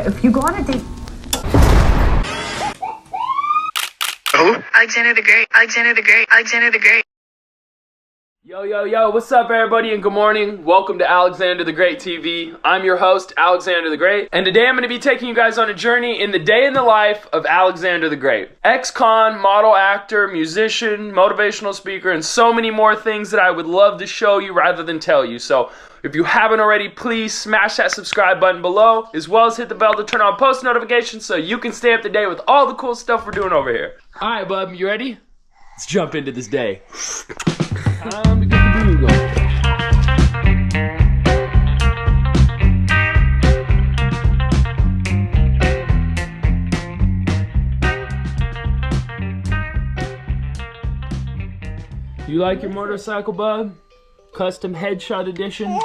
if you go on a date... Oh? Alexander the Great, Alexander the Great, Alexander the Great. Yo, what's up everybody and good morning. Welcome to Alexander the Great TV. I'm your host, Alexander the Great, and today I'm going to be taking you guys on a journey in the day in the life of Alexander the Great. Ex-con, model, actor, musician, motivational speaker, and so many more things that I would love to show you rather than tell you. So if you haven't already, please smash that subscribe button below, as well as hit the bell to turn on post notifications so you can stay up to date with all the cool stuff we're doing over here. Alright bub, you ready? Let's jump into this day. Time to get the brew going. You like your motorcycle, bub? Custom headshot edition?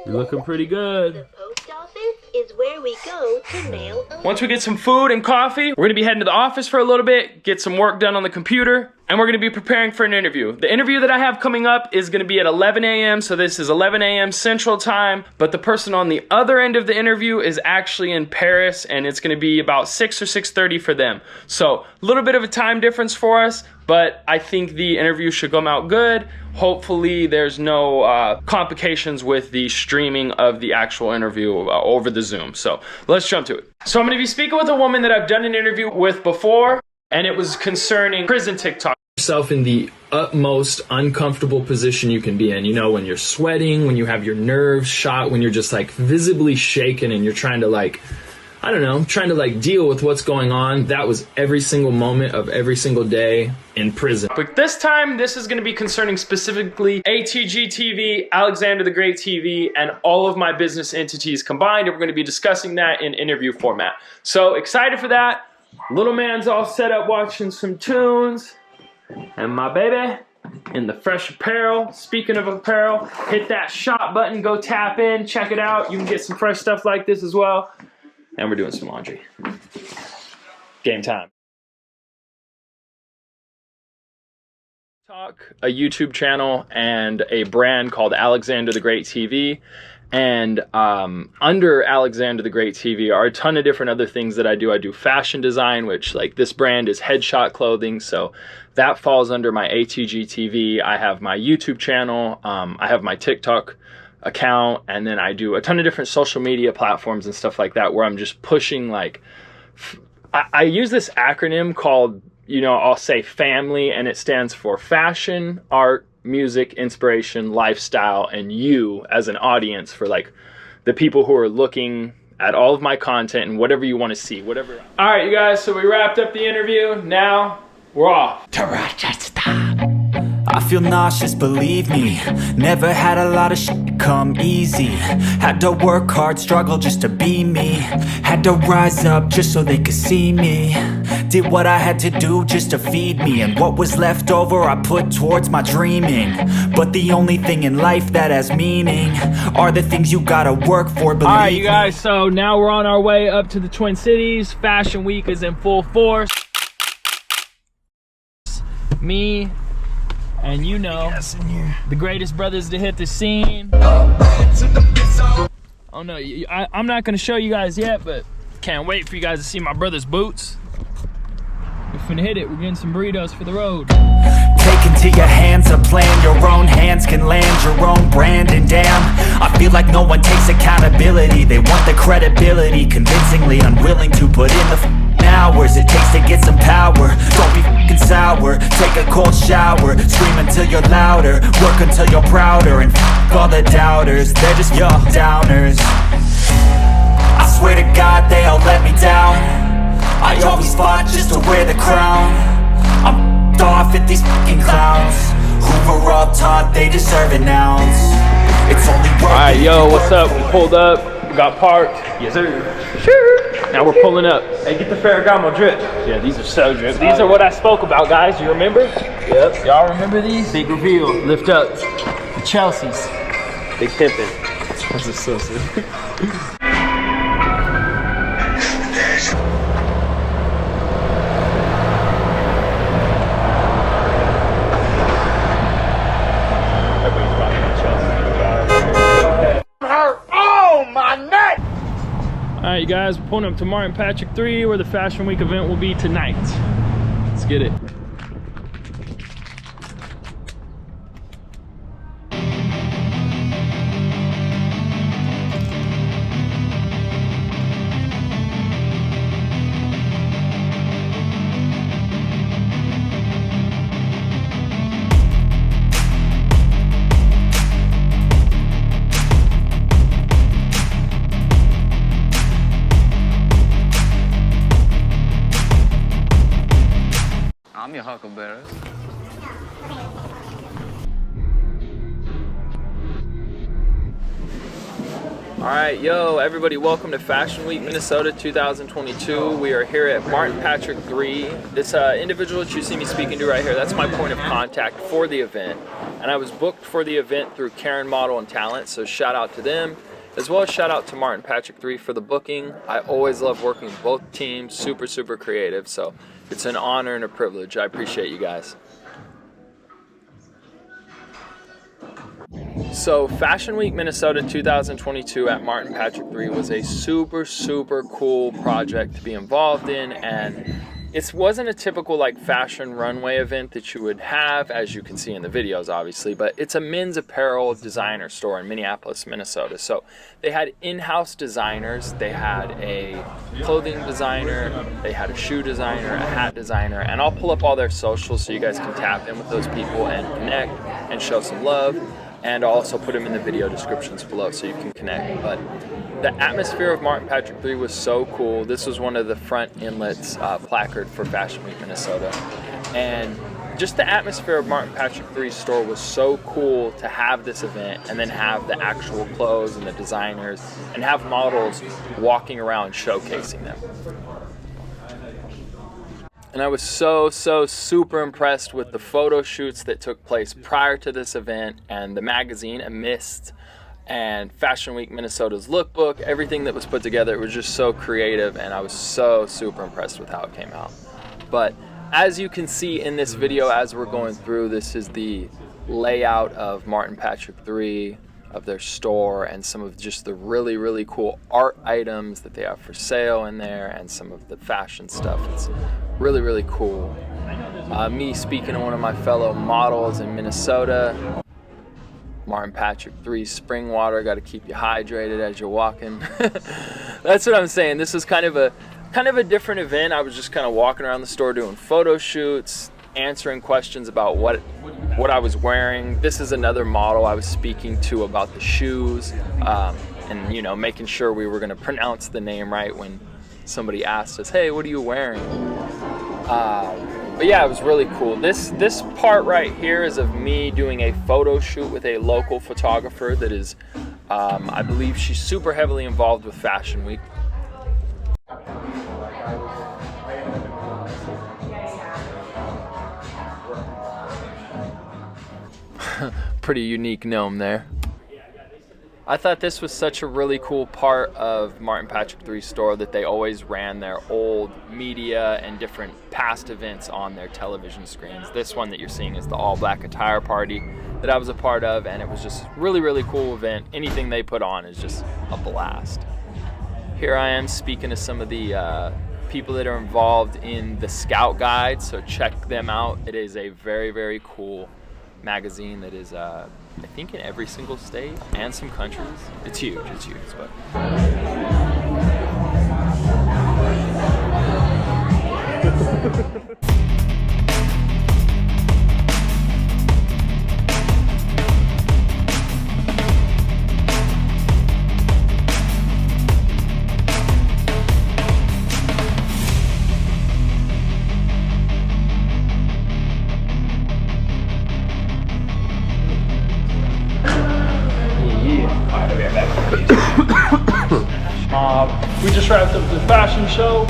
You're looking pretty good. The post office is where we go to mail. Once we get some food and coffee, we're gonna be heading to the office for a little bit, get some work done on the computer, and we're gonna be preparing for an interview. The interview that I have coming up is gonna be at 11 a.m., so this is 11 a.m. Central Time, but the person on the other end of the interview is actually in Paris, and it's gonna be about 6 or 6:30 for them. So, a little bit of a time difference for us, but I think the interview should come out good. Hopefully there's no complications with the streaming of the actual interview over the Zoom. So let's jump to it. So I'm gonna be speaking with a woman that I've done an interview with before, and it was concerning prison TikTok. Yourself in the utmost uncomfortable position you can be in. You know, when you're sweating, when you have your nerves shot, when you're just like visibly shaken and you're trying to like, I don't know, trying to like deal with what's going on. That was every single moment of every single day in prison. But this time, this is gonna be concerning specifically ATG TV, Alexander the Great TV, and all of my business entities combined. And we're gonna be discussing that in interview format. So excited for that. Little man's all set up watching some tunes. And my baby in the fresh apparel. Speaking of apparel, hit that shop button, go tap in, check it out. You can get some fresh stuff like this as well. And we're doing some laundry. Game time. A YouTube channel and a brand called Alexander the Great TV. And under Alexander the Great TV are a ton of different other things that I do. I do fashion design, which like this brand is headshot clothing. So that falls under my ATG TV. I have my YouTube channel. I have my TikTok account, and then I do a ton of different social media platforms and stuff like that where I'm just pushing like I use this acronym called, you know, I'll say family, and it stands for fashion, art, music, inspiration, lifestyle, and you as an audience for like the people who are looking at all of my content and whatever you want to see, whatever. All right, you guys, so we wrapped up the interview. Now we're off to Rochester. I feel nauseous, believe me. Never had a lot of shit come easy. Had to work hard, struggle just to be me. Had to rise up just so they could see me. Did what I had to do just to feed me. And what was left over I put towards my dreaming. But the only thing in life that has meaning are the things you gotta work for, believe me. All right, you guys, so now we're on our way up to the Twin Cities. Fashion Week is in full force. Me and you know, the greatest brothers to hit the scene. Oh no, I'm not gonna show you guys yet, but can't wait for you guys to see my brother's boots. We're finna hit it. We're getting some burritos for the road. Take into your hands a plan. Your own hands can land your own brand. And damn, I feel like no one takes accountability. They want the credibility, convincingly unwilling to put in the hours it takes to get some power. Don't be f***ing sour. Take a cold shower. Scream until you're louder. Work until you're prouder. And f*** all the doubters. They're just your downers. I swear to God they all let me down. I always fought just to wear the crown. I'm f***ed off at these f***ing clowns who were all taught they deserve an ounce. It's only worth. Alright, yo, what's up? We pulled up. We got parked. Yes, sir. Sure. Now we're pulling up. Hey, get the Ferragamo drip. Yeah, these are so drip. These are what I spoke about, guys. You remember? Yep. Y'all remember these? Big reveal. Lift up. The Chelsea's. Big pimpin'. This is so sick. right, you guys, we're pulling up to Martin Patrick 3 where the Fashion Week event will be tonight. Let's get it. I'm your huckleberry. Alright, yo, everybody, welcome to Fashion Week Minnesota 2022. We are here at Martin Patrick 3. This individual that you see me speaking to right here, that's my point of contact for the event. And I was booked for the event through Karen Model and Talent, so shout out to them. As well as shout out to Martin Patrick 3 for the booking. I always love working with both teams, super, super creative. So it's an honor and a privilege. I appreciate you guys. So Fashion Week Minnesota 2022 at Martin Patrick 3 was a super, super cool project to be involved in, and it wasn't a typical like fashion runway event that you would have, as you can see in the videos obviously, but it's a men's apparel designer store in Minneapolis, Minnesota. So they had in-house designers, they had a clothing designer, they had a shoe designer, a hat designer, and I'll pull up all their socials so you guys can tap in with those people and connect and show some love. And I'll also put them in the video descriptions below so you can connect. But the atmosphere of Martin Patrick 3 was so cool. This was one of the front inlets placard for Fashion Week Minnesota. And just the atmosphere of Martin Patrick 3's store was so cool to have this event and then have the actual clothes and the designers and have models walking around showcasing them. And I was so super impressed with the photo shoots that took place prior to this event and the magazine Amidst and Fashion Week Minnesota's lookbook, everything that was put together. It was just so creative, and I was so super impressed with how it came out. But as you can see in this video as we're going through, this is the layout of Martin Patrick 3, of their store, and some of just the really cool art items that they have for sale in there, and some of the fashion stuff. It's really cool. Me speaking to one of my fellow models in Minnesota. Martin Patrick 3 spring water, got to keep you hydrated as you're walking. That's what I'm saying. This was kind of a different event. I was just kind of walking around the store doing photo shoots, answering questions about what I was wearing. This is another model I was speaking to about the shoes, and you know, making sure we were going to pronounce the name right when somebody asked us, hey, what are you wearing? But yeah, it was really cool. This part right here is of me doing a photo shoot with a local photographer that is, I believe she's super heavily involved with Fashion Week. Pretty unique gnome there. I thought this was such a really cool part of Martin Patrick 3's store that they always ran their old media and different past events on their television screens. This one that you're seeing is the all-black attire party that I was a part of, and it was just really cool event. Anything they put on is just a blast. Here I am speaking to some of the people that are involved in the Scout Guide, so check them out. It is a very cool magazine that is I think in every single state and some countries. It's huge, but we just wrapped up the fashion show.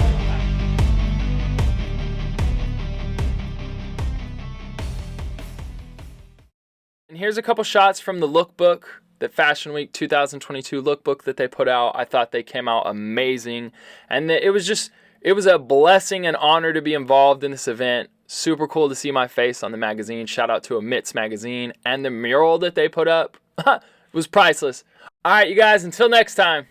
And here's a couple shots from the lookbook, the Fashion Week 2022 lookbook that they put out. I thought they came out amazing. And it was a blessing and honor to be involved in this event. Super cool to see my face on the magazine. Shout out to Amidst magazine. And the mural that they put up was priceless. All right, you guys, until next time.